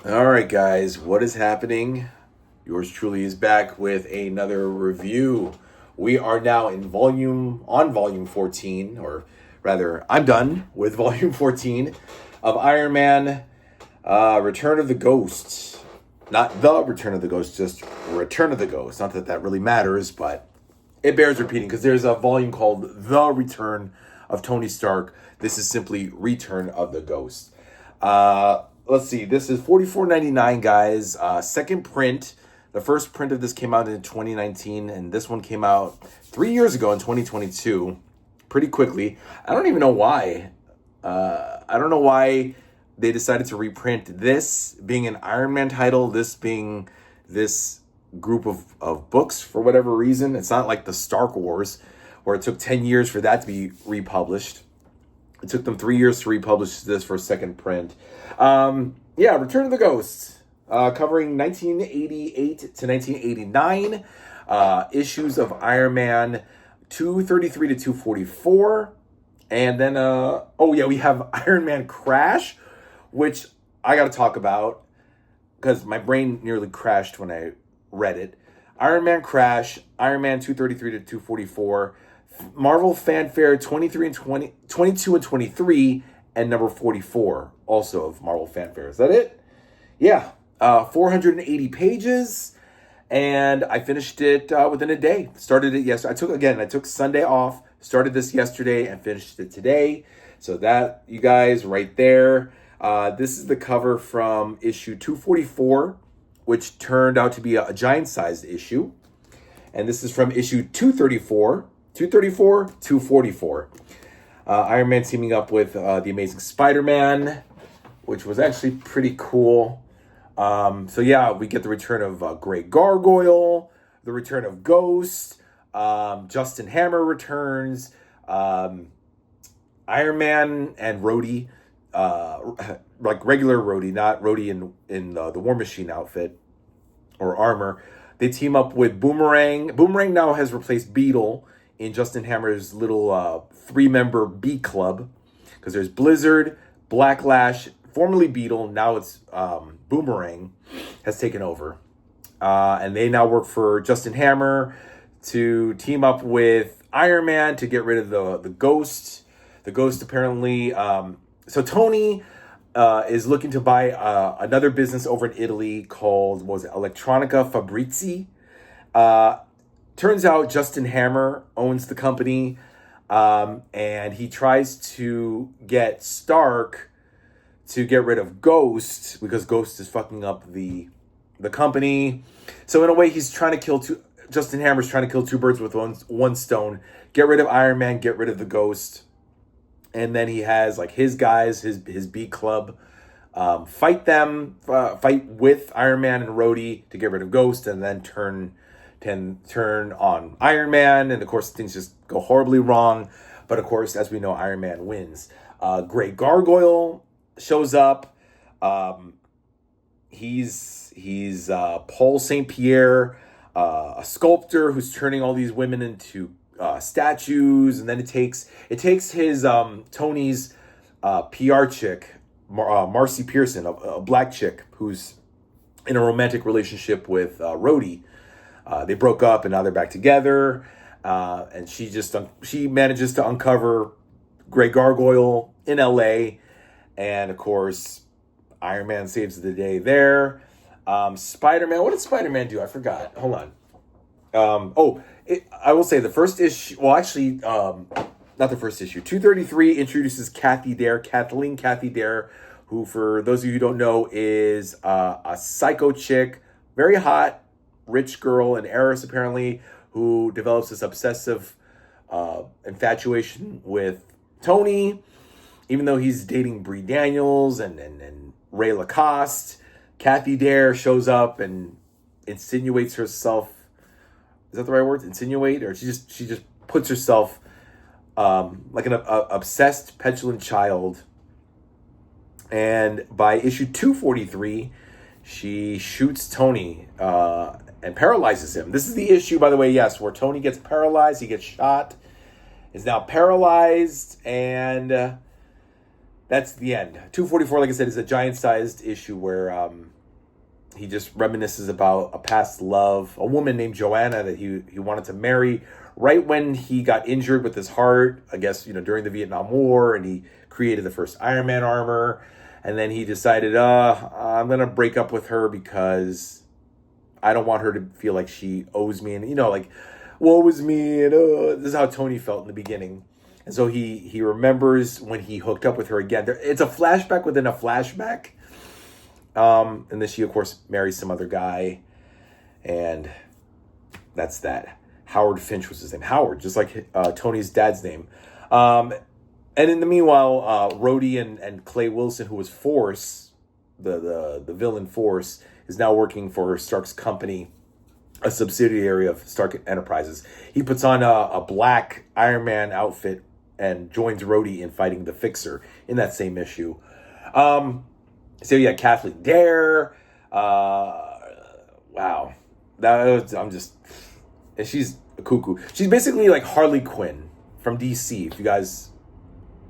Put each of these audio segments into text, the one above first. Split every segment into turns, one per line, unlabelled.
All right, guys, what is happening? Yours truly is back with another review. We are now on volume 14, or rather, I'm done with volume 14 of Iron Man Return of the Ghost. Not the Return of the Ghost, just Return of the Ghost. Not that that really matters, but it bears repeating because there's a volume called The Return of Tony Stark. This is simply Return of the Ghost. Let's see. This is $44.99, guys. Second print. The first print of this came out in 2019, and this one came out 3 years ago in 2022. Pretty quickly. I don't even know why. I don't know why they decided to reprint this being an Iron Man title, this being this group of books for whatever reason. It's not like the Stark Wars, where it took 10 years for that to be republished. It took them 3 years to republish this for a second print. Return of the Ghost, covering 1988 to 1989 issues of Iron Man 233 to 244. And then, we have Iron Man Crash, which I got to talk about because my brain nearly crashed when I read it. Iron Man Crash, Iron Man 233 to 244, Marvel Fanfare 23 and 22 and 23, and number 44, also of Marvel Fanfare. Is that it? Yeah. 480 pages, and I finished it within a day. Started it yesterday. I took Sunday off, started this yesterday, and finished it today. So that, you guys, right there. This is the cover from issue 244, which turned out to be a giant-sized issue. And this is from issue 244. Iron Man teaming up with the Amazing Spider-Man, which was actually pretty cool. We get the return of Grey Gargoyle, the return of Ghost, Justin Hammer returns, Iron Man and Rhodey, like regular Rhodey, not Rhodey in the War Machine outfit or armor. They team up with Boomerang. Boomerang now has replaced Beetle in Justin Hammer's little 3-member B Club, because there's Blizzard, Blacklash, formerly Beetle, now it's Boomerang has taken over. And they now work for Justin Hammer to team up with Iron Man to get rid of the Ghost. The Ghost apparently... So Tony is looking to buy another business over in Italy called, Elettronica Fabrizi. Turns out Justin Hammer owns the company, and he tries to get Stark to get rid of Ghost because Ghost is fucking up the company. So in a way, he's trying to kill Justin Hammer's trying to kill two birds with one stone. Get rid of Iron Man, get rid of the Ghost. And then he has like his guys, his B Club, fight with Iron Man and Rhodey to get rid of Ghost, and then turn on Iron Man. And of course, things just go horribly wrong. But of course, as we know, Iron Man wins. Grey Gargoyle shows up. He's Paul St. Pierre, a sculptor who's turning all these women into statues, and then it takes his Tony's PR chick, Marcy Pearson, a black chick who's in a romantic relationship with Rhodey. They broke up and now they're back together, and she manages to uncover Grey Gargoyle in LA, and of course Iron Man saves the day there. Spider-Man, what did Spider-Man do? I forgot. Hold on. I will say the first issue, not the first issue. 233 introduces Kathleen Kathy Dare, who, for those of you who don't know, is a psycho chick, very hot, rich girl, an heiress apparently, who develops this obsessive infatuation with Tony, even though he's dating Bree Daniels and Ray Lacoste. Kathy Dare shows up and insinuates herself. Is that the right word? Insinuate? Or she just puts herself like an obsessed, petulant child. And by issue 243, she shoots Tony and paralyzes him. This is the issue, by the way, yes, where Tony gets paralyzed. He gets shot, is now paralyzed, and that's the end. 244, like I said, is a giant-sized issue where he just reminisces about a past love, a woman named Joanna that he wanted to marry right when he got injured with his heart, I guess, during the Vietnam War, and he created the first Iron Man armor. And then he decided, I'm going to break up with her because I don't want her to feel like she owes me. And, like, woe is me. And this is how Tony felt in the beginning. And so he remembers when he hooked up with her again. It's a flashback within a flashback. And then she, of course, marries some other guy. And that's that. Howard Finch was his name. Howard, just like Tony's dad's name. And in the meanwhile, Rhodey and Clay Wilson, who was Force, the villain Force, is now working for Stark's company, a subsidiary of Stark Enterprises. He puts on a black Iron Man outfit and joins Rhodey in fighting the Fixer in that same issue. So yeah, Kathleen Dare. Wow. She's a cuckoo. She's basically like Harley Quinn from DC, if you guys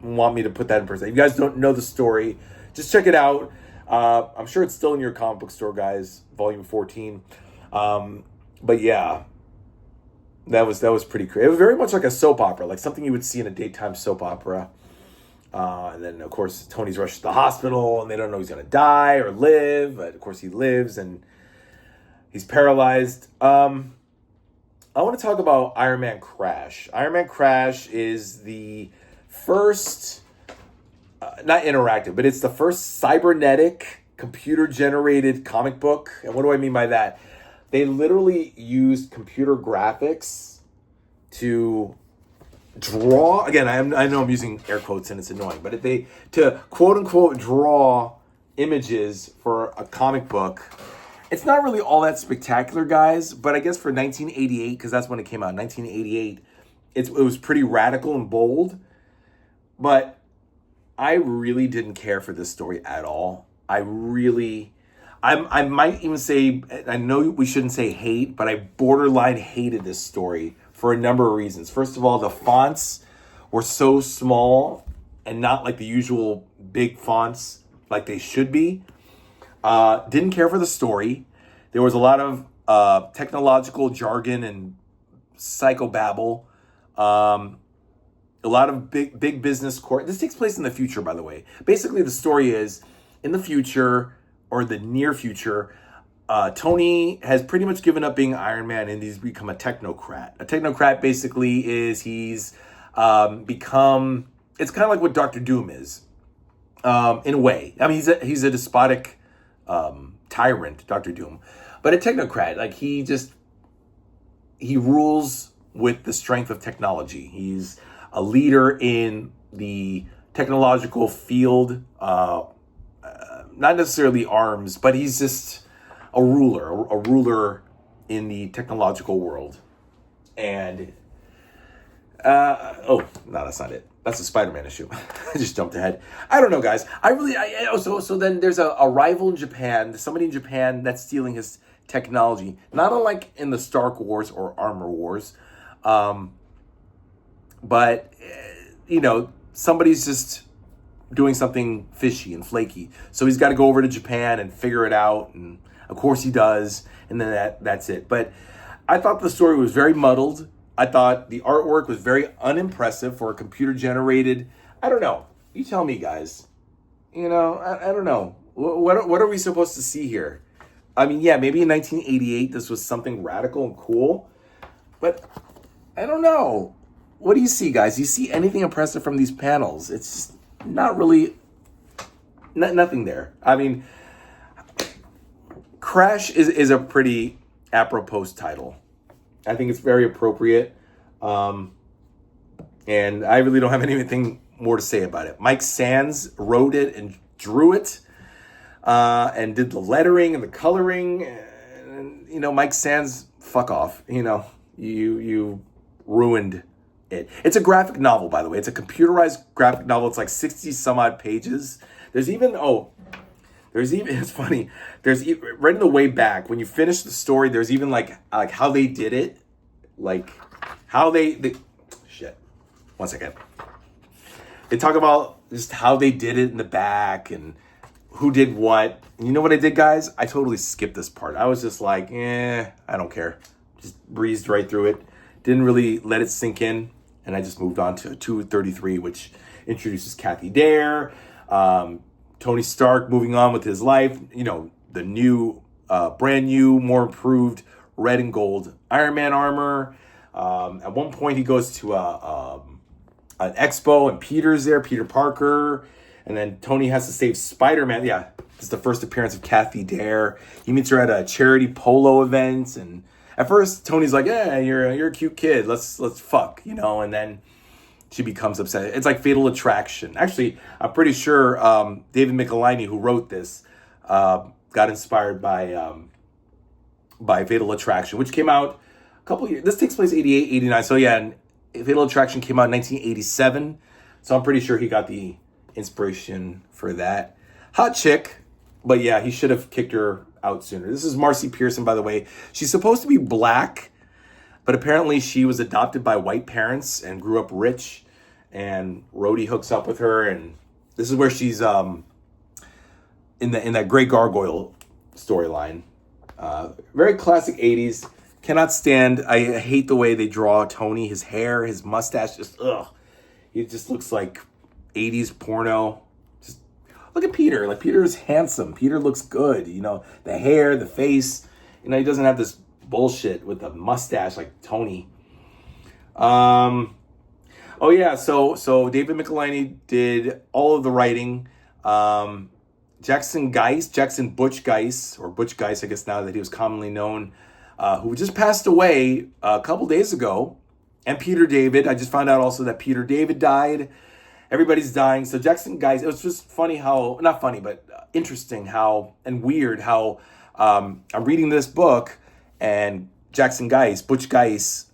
want me to put that in perspective. If you guys don't know the story, just check it out. I'm sure it's still in your comic book store, guys, volume 14. But yeah, that was pretty crazy. It was very much like a soap opera, like something you would see in a daytime soap opera. And then, of course, Tony's rushed to the hospital, and they don't know he's going to die or live. But, of course, he lives, and he's paralyzed. I want to talk about Iron Man Crash. Iron Man Crash is the first, not interactive, but it's the first cybernetic, computer-generated comic book. And what do I mean by that? They literally used computer graphics to draw. Again, I know I'm using air quotes and it's annoying, but to quote-unquote draw images for a comic book. It's not really all that spectacular, guys, but I guess for 1988, because that's when it came out, 1988, it was pretty radical and bold. But I really didn't care for this story at all. I might even say, I know we shouldn't say hate, but I borderline hated this story for a number of reasons. First of all, the fonts were so small and not like the usual big fonts like they should be. Didn't care for the story. There was a lot of technological jargon and psychobabble. A lot of big business court. This takes place in the future, by the way. Basically, the story is in the future or the near future, Tony has pretty much given up being Iron Man and he's become a technocrat. A technocrat basically is he's become. It's kind of like what Doctor Doom is, in a way. I mean, he's a despotic tyrant, Doctor Doom, but a technocrat. Like he rules with the strength of technology. He's a leader in the technological field, not necessarily arms, but he's just a ruler in the technological world. And, no, that's not it. That's a Spider-Man issue. I just jumped ahead. I don't know, guys. So then there's a rival in Japan, somebody in Japan that's stealing his technology, not unlike in the Stark Wars or Armor Wars. But, somebody's just doing something fishy and flaky. So he's got to go over to Japan and figure it out. And of course he does. And then that's it. But I thought the story was very muddled. I thought the artwork was very unimpressive for a computer generated. I don't know. You tell me, guys. I don't know. What are we supposed to see here? I mean, yeah, maybe in 1988 this was something radical and cool. But I don't know. What do you see, guys? Do you see anything impressive from these panels? It's just not really, nothing there. I mean, Crash is a pretty apropos title. I think it's very appropriate. And I really don't have anything more to say about it. Mike Sands wrote it and drew it, and did the lettering and the coloring. And, Mike Sands, fuck off. You ruined it. It's a graphic novel, by the way. It's a computerized graphic novel. It's like 60 some odd pages. It's funny. Right in the way back, when you finish the story, there's even like how they did it. Like how they shit. 1 second. They talk about, just how they did it in the back and who did what. And you know what I did, guys? I totally skipped this part. I was just like, I don't care. Just breezed right through it. Didn't really let it sink in. And I just moved on to 233, which introduces Kathy Dare, Tony Stark moving on with his life. You know, the new, brand new, more improved red and gold Iron Man armor. At one point, he goes to an expo, and Peter's there, Peter Parker. And then Tony has to save Spider-Man. Yeah, this is the first appearance of Kathy Dare. He meets her at a charity polo event, and at first Tony's like, "Yeah, you're a cute kid. Let's fuck," you know. And then she becomes upset. It's like Fatal Attraction. Actually, I'm pretty sure David Michelinie, who wrote this, got inspired by Fatal Attraction, which came out a couple years. This takes place 88, 89. So yeah, and Fatal Attraction came out in 1987. So I'm pretty sure he got the inspiration for that. Hot chick, but yeah, he should have kicked her out sooner. This is Marcy Pearson, by the way. She's supposed to be black, but apparently she was adopted by white parents and grew up rich, and Rhodey hooks up with her, and this is where she's in that Grey Gargoyle storyline. Very classic 80s. Cannot stand, I hate the way they draw Tony, his hair, his mustache, just ugh. He just looks like 80s porno. Just look at Peter. Like, Peter is handsome. Peter looks good. You know, the hair, the face. You know, he doesn't have this bullshit with the mustache like Tony. Oh yeah, so David Michelinie did all of the writing. Jackson Butch Geis, or Butch Geis, I guess now that he was commonly known, who just passed away a couple days ago. And Peter David. I just found out also that Peter David died. Everybody's dying. So Jackson Geis, it was just funny how, not funny, but interesting how, and weird how I'm reading this book, and Jackson Geis, Butch Geis,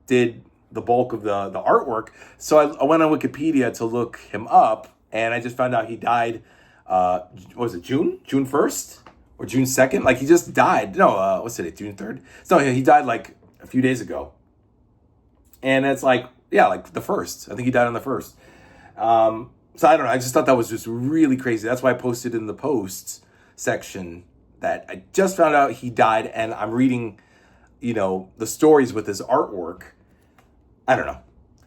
did the bulk of the artwork. So I went on Wikipedia to look him up, and I just found out he died, what was it, June 1st? Or June 2nd? Like, he just died. No, what's today, June 3rd? So he died like a few days ago. And it's like, yeah, like the 1st. I think he died on the 1st. So I don't know. I just thought that was just really crazy. That's why I posted in the posts section that I just found out he died, and I'm reading, you know, the stories with his artwork. I don't know.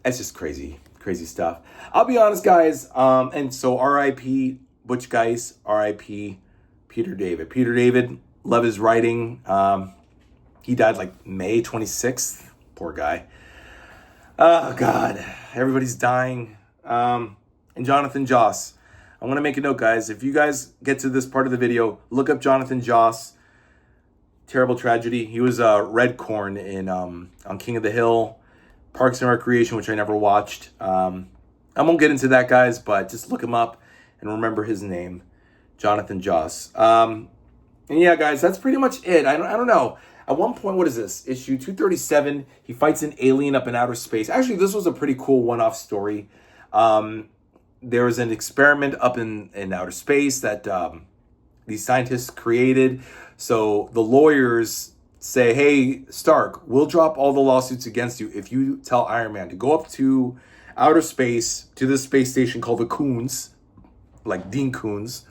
It's just crazy stuff. I'll be honest, guys. And so R.I.P. Butch Geis, R.I.P. Peter David. Peter David, love his writing. He died like May 26th. Poor guy. Oh, God. Everybody's dying. And Jonathan Joss. I want to make a note, guys. If you guys get to this part of the video, look up Jonathan Joss. Terrible tragedy. He was Red Corn in on King of the Hill, Parks and Recreation, which I never watched. I won't get into that, guys, but just look him up and remember his name, Jonathan Joss. And yeah, guys, that's pretty much it. I don't know. At one point, what is this? Issue 237, he fights an alien up in outer space. Actually, this was a pretty cool one-off story. There was an experiment up in outer space that these scientists created. So the lawyers say, hey, Stark, we'll drop all the lawsuits against you if you tell Iron Man to go up to outer space, to this space station called the Coons, like Dean Coons,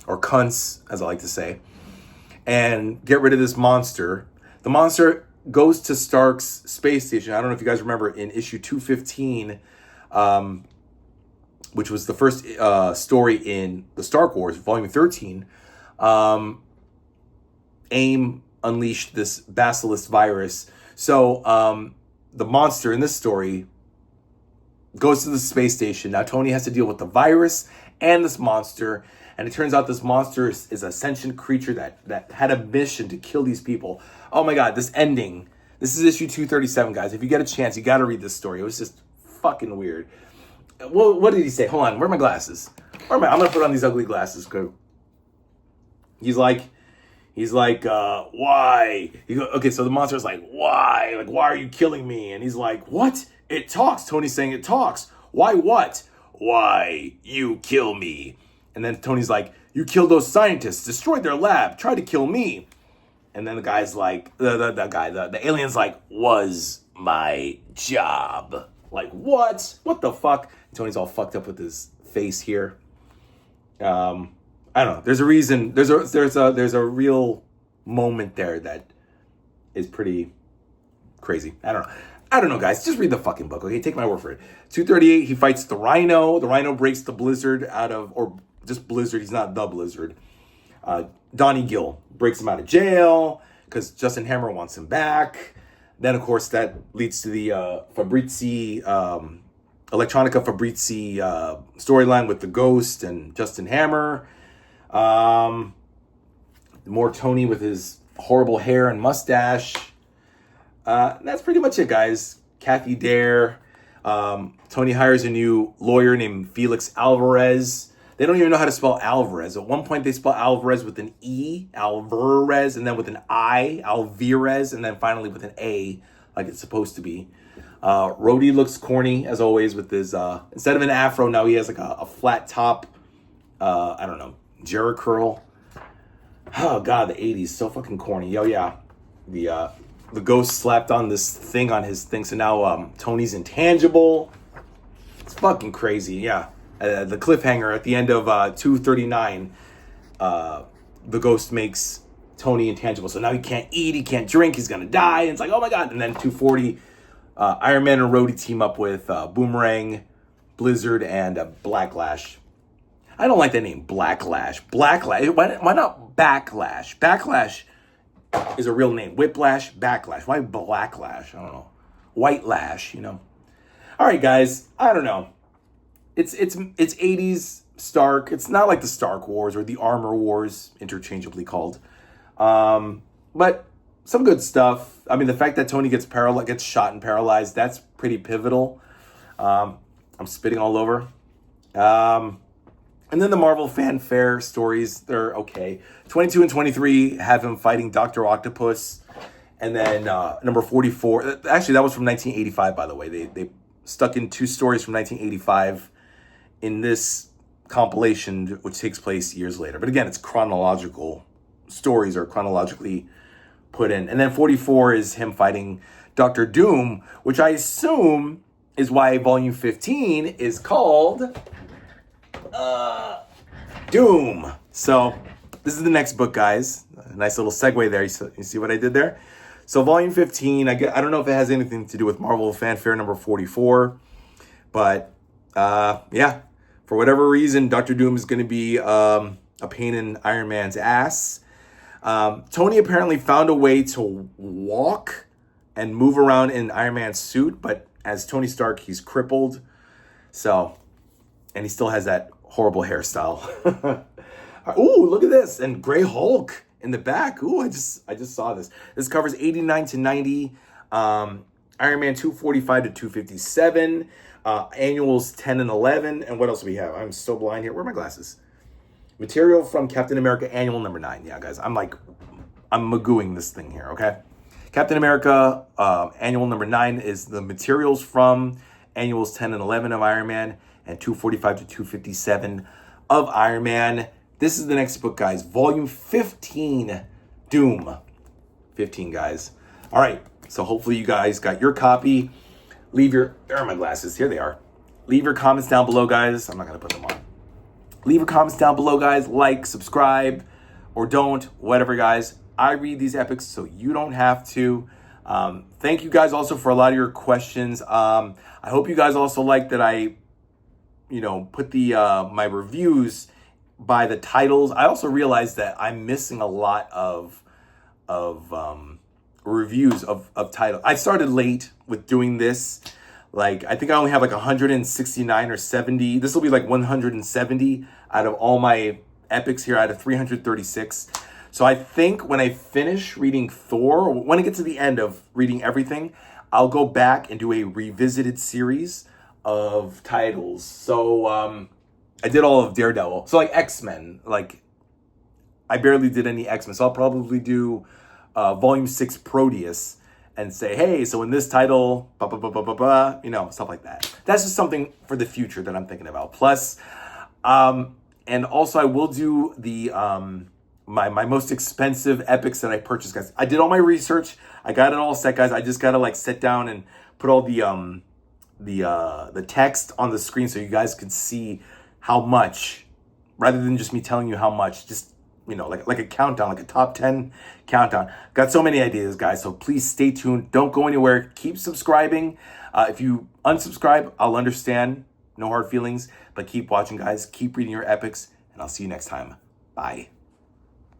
or Cunts, as I like to say, and get rid of this monster. The monster goes to Stark's space station. I don't know if you guys remember in issue 215, which was the first story in the Stark Wars, volume 13, AIM unleashed this basilisk virus. So the monster in this story goes to the space station. Now Tony has to deal with the virus and this monster. And it turns out this monster is a sentient creature that had a mission to kill these people. Oh my God, this ending. This is issue 237, guys. If you get a chance, you got to read this story. It was just fucking weird. Well, what did he say? Hold on. Where are my glasses? Where am I? I'm going to put on these ugly glasses. He's like, why? Okay, so the monster's like, why? Like, why are you killing me? And he's like, what? It talks. Tony's saying it talks. Why what? Why you kill me? And then Tony's like, you killed those scientists, destroyed their lab, tried to kill me. And then the guy's like, the alien's like, was my job. Like, what? What the fuck? Tony's all fucked up with his face here. I don't know. There's a reason. There's a real moment there that is pretty crazy. I don't know, guys. Just read the fucking book, okay? Take my word for it. 238, he fights the Rhino. The Rhino breaks the Blizzard out of, or just Blizzard. He's not the Blizzard. Donnie Gill breaks him out of jail because Justin Hammer wants him back. Then, of course, that leads to the Fabrizi, Electronica Fabrizi storyline with the Ghost and Justin Hammer. More Tony with his horrible hair and mustache. That's pretty much it, guys. Kathy Dare. Tony hires a new lawyer named Felix Alvarez. They don't even know how to spell Alvarez. At one point, they spell Alvarez with an E, Alvarez, and then with an I, Alvarez, and then finally with an A, like it's supposed to be. Rhodey looks corny, as always, with his, instead of an afro, now he has like a flat top, I don't know, Jerry curl. Oh, God, the 80s, so fucking corny. Yo, yeah. The Ghost slapped on this thing on his thing, so now Tony's intangible. It's fucking crazy, yeah. The cliffhanger at the end of 239, the Ghost makes Tony intangible. So now he can't eat, he can't drink, he's gonna die. And it's like, oh my God. And then 240, Iron Man and Rhodey team up with Boomerang, Blizzard, and Blacklash. I don't like that name, Blacklash. Blacklash, why not Backlash? Backlash is a real name. Whiplash, Backlash. Why Blacklash? I don't know. White Lash, you know. All right, guys, I don't know. It's 80s Stark. It's not like the Stark Wars or the Armor Wars, interchangeably called. But some good stuff. I mean, the fact that Tony gets shot and paralyzed, that's pretty pivotal. I'm spitting all over. And then the Marvel fanfare stories, they're okay. 22 and 23 have him fighting Dr. Octopus. And then number 44, actually that was from 1985, by the way. They stuck in two stories from 1985 in this compilation, which takes place years later. But again, it's chronological. Stories are chronologically put in. And then 44 is him fighting Dr. Doom, which I assume is why volume 15 is called Doom. So this is the next book, guys. A nice little segue there. You see what I did there? So volume 15, I don't know if it has anything to do with Marvel Fanfare number 44, but yeah, for whatever reason, Dr. Doom is going to be a pain in Iron Man's ass. Tony apparently found a way to walk and move around in Iron Man's suit, but as Tony Stark, he's crippled. So, and he still has that horrible hairstyle. Ooh, look at this. And Grey Hulk in the back. Ooh, I just saw this. This covers 89 to 90. Iron Man 245 to 257. Annuals 10 and 11. And what else do we have? I'm so blind here. Where are my glasses? Material from Captain America Annual number 9. Yeah, guys, I'm magooing this thing here, okay? Captain America Annual number 9 is the materials from Annuals 10 and 11 of Iron Man and 245 to 257 of Iron Man. This is the next book, guys. Volume 15, Doom. 15, guys. All right, so hopefully you guys got your copy. There are my glasses. Here they are. Leave your comments down below, guys. I'm not going to put them on. Leave your comments down below, guys. Like, subscribe, or don't. Whatever, guys. I read these epics, so you don't have to. Thank you guys also for a lot of your questions. I hope you guys also like that I, put the my reviews by the titles. I also realized that I'm missing a lot of reviews of titles. I started late with doing this. Like, I think I only have like 169 or 70. This will be like 170 out of all my epics here out of 336. So I think when I finish reading Thor, when I get to the end of reading everything, I'll go back and do a revisited series of titles. So I did all of Daredevil. So like X-Men, like I barely did any X-Men. So I'll probably do Volume 6 Proteus and say, hey, so in this title, blah, blah, blah, blah, blah, blah, stuff like that. That's just something for the future that I'm thinking about. Plus, and also I will do the my most expensive epics that I purchased, guys. I did all my research. I got it all set, guys. I just got to like sit down and put all the the text on the screen so you guys can see how much, rather than just me telling you how much, just, you know, like a countdown, like a top 10 countdown. Got so many ideas, guys, so please stay tuned. Don't go anywhere. Keep subscribing. If you unsubscribe, I'll understand. No hard feelings, but keep watching, guys. Keep reading your epics, and I'll see you next time. Bye.